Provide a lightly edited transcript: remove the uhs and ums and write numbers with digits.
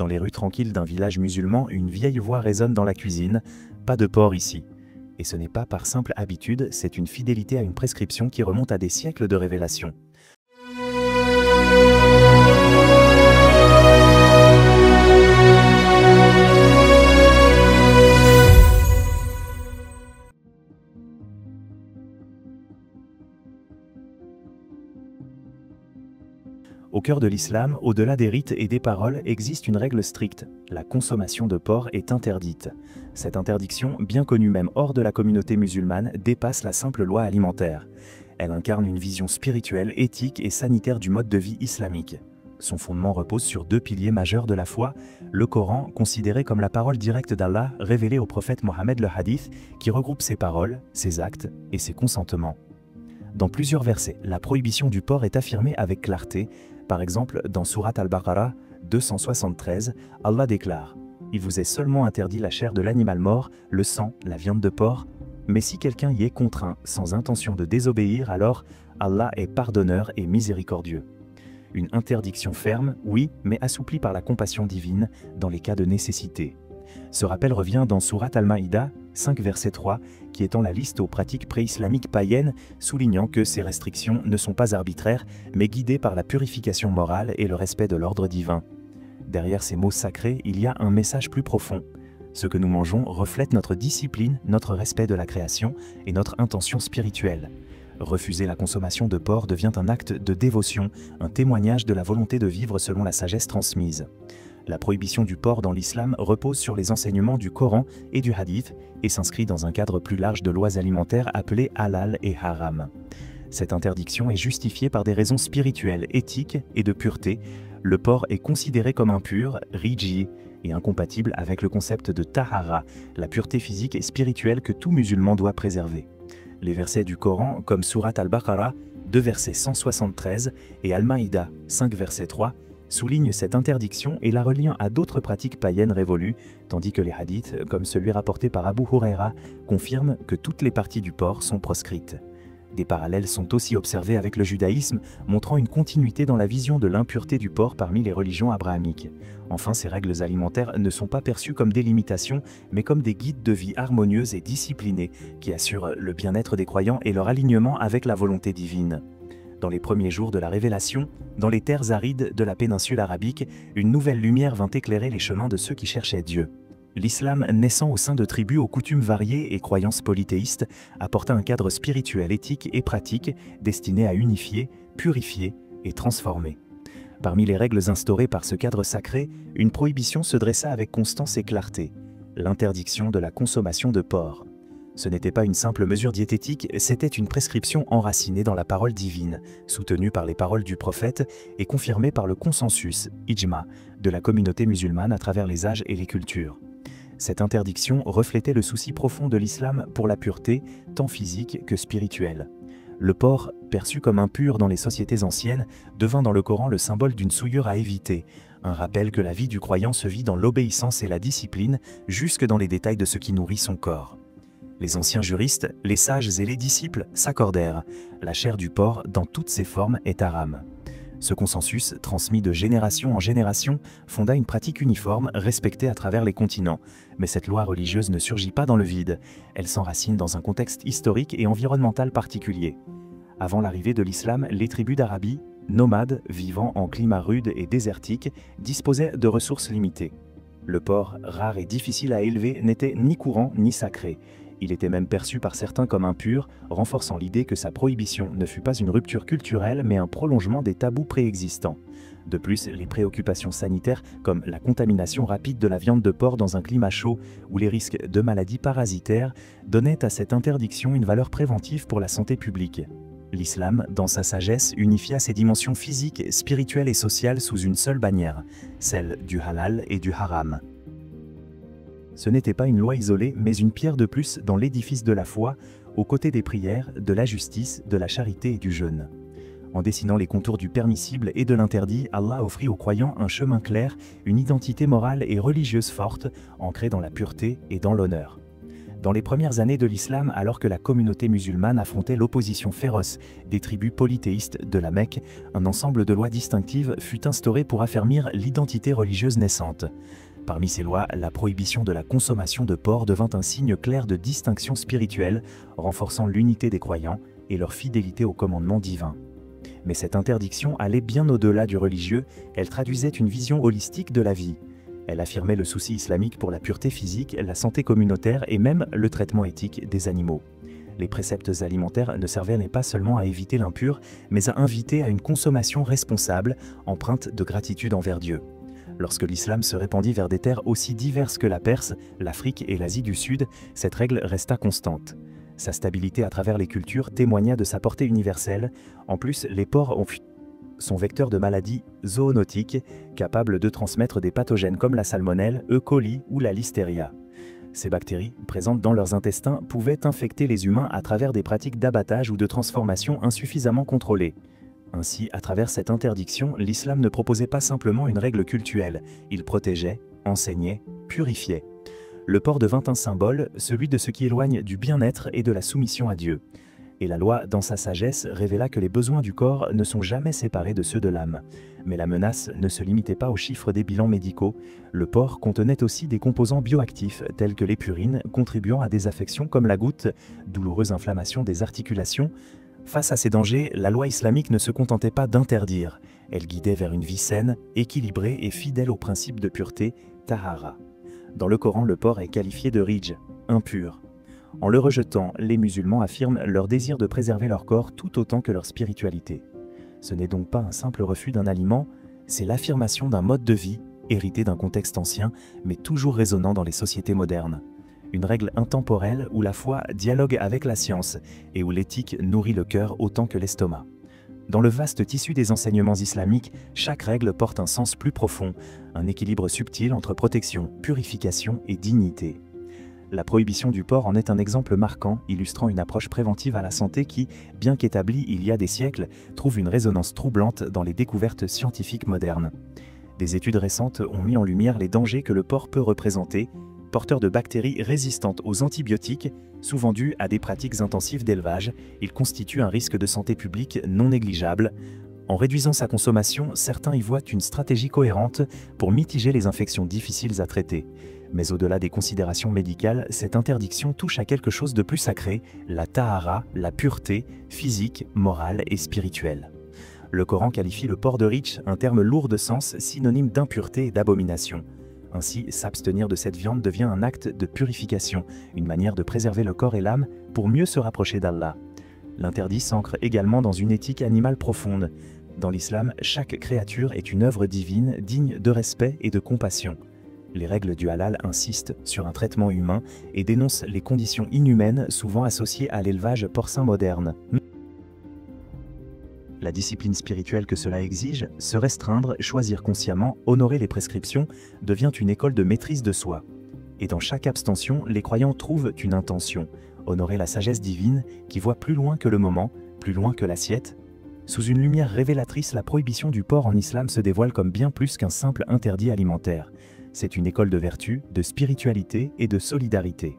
Dans les rues tranquilles d'un village musulman, une vieille voix résonne dans la cuisine. Pas de porc ici. Et ce n'est pas par simple habitude, c'est une fidélité à une prescription qui remonte à des siècles de révélation. Au cœur de l'islam, au-delà des rites et des paroles, existe une règle stricte. La consommation de porc est interdite. Cette interdiction, bien connue même hors de la communauté musulmane, dépasse la simple loi alimentaire. Elle incarne une vision spirituelle, éthique et sanitaire du mode de vie islamique. Son fondement repose sur deux piliers majeurs de la foi, le Coran, considéré comme la parole directe d'Allah, révélée au prophète Mohammed, le hadith, qui regroupe ses paroles, ses actes et ses consentements. Dans plusieurs versets, la prohibition du porc est affirmée avec clarté. Par exemple, dans Sourate Al-Baqarah 273, Allah déclare « Il vous est seulement interdit la chair de l'animal mort, le sang, la viande de porc, mais si quelqu'un y est contraint sans intention de désobéir, alors Allah est pardonneur et miséricordieux. » Une interdiction ferme, oui, mais assouplie par la compassion divine dans les cas de nécessité. Ce rappel revient dans Sourate Al-Maïda 5 verset 3, qui étend la liste aux pratiques pré-islamiques païennes, soulignant que ces restrictions ne sont pas arbitraires, mais guidées par la purification morale et le respect de l'ordre divin. Derrière ces mots sacrés, il y a un message plus profond. Ce que nous mangeons reflète notre discipline, notre respect de la création et notre intention spirituelle. Refuser la consommation de porc devient un acte de dévotion, un témoignage de la volonté de vivre selon la sagesse transmise. La prohibition du porc dans l'islam repose sur les enseignements du Coran et du Hadith et s'inscrit dans un cadre plus large de lois alimentaires appelées halal et haram. Cette interdiction est justifiée par des raisons spirituelles, éthiques et de pureté. Le porc est considéré comme impur, riji, et incompatible avec le concept de tahara, la pureté physique et spirituelle que tout musulman doit préserver. Les versets du Coran, comme Sourate Al-Baqarah 2 verset 173 et Al-Maïda 5 verset 3, souligne cette interdiction et la reliant à d'autres pratiques païennes révolues, tandis que les hadiths, comme celui rapporté par Abu Huraira, confirment que toutes les parties du porc sont proscrites. Des parallèles sont aussi observés avec le judaïsme, montrant une continuité dans la vision de l'impureté du porc parmi les religions abrahamiques. Enfin, ces règles alimentaires ne sont pas perçues comme des limitations, mais comme des guides de vie harmonieux et disciplinés, qui assurent le bien-être des croyants et leur alignement avec la volonté divine. Dans les premiers jours de la Révélation, dans les terres arides de la péninsule arabique, une nouvelle lumière vint éclairer les chemins de ceux qui cherchaient Dieu. L'islam, naissant au sein de tribus aux coutumes variées et croyances polythéistes, apporta un cadre spirituel, éthique et pratique destiné à unifier, purifier et transformer. Parmi les règles instaurées par ce cadre sacré, une prohibition se dressa avec constance et clarté, l'interdiction de la consommation de porc. Ce n'était pas une simple mesure diététique, c'était une prescription enracinée dans la parole divine, soutenue par les paroles du prophète et confirmée par le consensus, ijma, de la communauté musulmane à travers les âges et les cultures. Cette interdiction reflétait le souci profond de l'islam pour la pureté, tant physique que spirituelle. Le porc, perçu comme impur dans les sociétés anciennes, devint dans le Coran le symbole d'une souillure à éviter, un rappel que la vie du croyant se vit dans l'obéissance et la discipline, jusque dans les détails de ce qui nourrit son corps. Les anciens juristes, les sages et les disciples s'accordèrent. La chair du porc, dans toutes ses formes, est haram. Ce consensus, transmis de génération en génération, fonda une pratique uniforme, respectée à travers les continents. Mais cette loi religieuse ne surgit pas dans le vide. Elle s'enracine dans un contexte historique et environnemental particulier. Avant l'arrivée de l'islam, les tribus d'Arabie, nomades, vivant en climat rude et désertique, disposaient de ressources limitées. Le porc, rare et difficile à élever, n'était ni courant ni sacré. Il était même perçu par certains comme impur, renforçant l'idée que sa prohibition ne fut pas une rupture culturelle mais un prolongement des tabous préexistants. De plus, les préoccupations sanitaires comme la contamination rapide de la viande de porc dans un climat chaud ou les risques de maladies parasitaires donnaient à cette interdiction une valeur préventive pour la santé publique. L'islam, dans sa sagesse, unifia ses dimensions physiques, spirituelles et sociales sous une seule bannière, celle du halal et du haram. Ce n'était pas une loi isolée, mais une pierre de plus dans l'édifice de la foi, aux côtés des prières, de la justice, de la charité et du jeûne. En dessinant les contours du permissible et de l'interdit, Allah offrit aux croyants un chemin clair, une identité morale et religieuse forte, ancrée dans la pureté et dans l'honneur. Dans les premières années de l'islam, alors que la communauté musulmane affrontait l'opposition féroce des tribus polythéistes de la Mecque, un ensemble de lois distinctives fut instauré pour affermir l'identité religieuse naissante. Parmi ces lois, la prohibition de la consommation de porc devint un signe clair de distinction spirituelle, renforçant l'unité des croyants et leur fidélité au commandement divin. Mais cette interdiction allait bien au-delà du religieux, elle traduisait une vision holistique de la vie. Elle affirmait le souci islamique pour la pureté physique, la santé communautaire et même le traitement éthique des animaux. Les préceptes alimentaires ne servaient pas seulement à éviter l'impur, mais à inviter à une consommation responsable, empreinte de gratitude envers Dieu. Lorsque l'islam se répandit vers des terres aussi diverses que la Perse, l'Afrique et l'Asie du Sud, cette règle resta constante. Sa stabilité à travers les cultures témoigna de sa portée universelle. En plus, les porcs sont vecteurs de maladies zoonotiques capables de transmettre des pathogènes comme la salmonelle, E. coli ou la listeria. Ces bactéries, présentes dans leurs intestins, pouvaient infecter les humains à travers des pratiques d'abattage ou de transformation insuffisamment contrôlées. Ainsi, à travers cette interdiction, l'islam ne proposait pas simplement une règle cultuelle, il protégeait, enseignait, purifiait. Le porc devint un symbole, celui de ce qui éloigne du bien-être et de la soumission à Dieu. Et la loi, dans sa sagesse, révéla que les besoins du corps ne sont jamais séparés de ceux de l'âme. Mais la menace ne se limitait pas aux chiffres des bilans médicaux. Le porc contenait aussi des composants bioactifs, tels que les purines, contribuant à des affections comme la goutte, douloureuse inflammation des articulations. Face à ces dangers, la loi islamique ne se contentait pas d'interdire. Elle guidait vers une vie saine, équilibrée et fidèle au principe de pureté, tahara. Dans le Coran, le porc est qualifié de ridj, impur. En le rejetant, les musulmans affirment leur désir de préserver leur corps tout autant que leur spiritualité. Ce n'est donc pas un simple refus d'un aliment, c'est l'affirmation d'un mode de vie, hérité d'un contexte ancien, mais toujours résonnant dans les sociétés modernes. Une règle intemporelle où la foi dialogue avec la science et où l'éthique nourrit le cœur autant que l'estomac. Dans le vaste tissu des enseignements islamiques, chaque règle porte un sens plus profond, un équilibre subtil entre protection, purification et dignité. La prohibition du porc en est un exemple marquant, illustrant une approche préventive à la santé qui, bien qu'établie il y a des siècles, trouve une résonance troublante dans les découvertes scientifiques modernes. Des études récentes ont mis en lumière les dangers que le porc peut représenter, porteur de bactéries résistantes aux antibiotiques, souvent dues à des pratiques intensives d'élevage. Il constitue un risque de santé publique non négligeable. En réduisant sa consommation, certains y voient une stratégie cohérente pour mitiger les infections difficiles à traiter. Mais au-delà des considérations médicales, cette interdiction touche à quelque chose de plus sacré, la tahara, la pureté physique, morale et spirituelle. Le Coran qualifie le porc de ridj, un terme lourd de sens, synonyme d'impureté et d'abomination. Ainsi, s'abstenir de cette viande devient un acte de purification, une manière de préserver le corps et l'âme pour mieux se rapprocher d'Allah. L'interdit s'ancre également dans une éthique animale profonde. Dans l'islam, chaque créature est une œuvre divine, digne de respect et de compassion. Les règles du halal insistent sur un traitement humain et dénoncent les conditions inhumaines souvent associées à l'élevage porcin moderne. La discipline spirituelle que cela exige, se restreindre, choisir consciemment, honorer les prescriptions, devient une école de maîtrise de soi. Et dans chaque abstention, les croyants trouvent une intention, honorer la sagesse divine qui voit plus loin que le moment, plus loin que l'assiette. Sous une lumière révélatrice, la prohibition du porc en islam se dévoile comme bien plus qu'un simple interdit alimentaire. C'est une école de vertu, de spiritualité et de solidarité.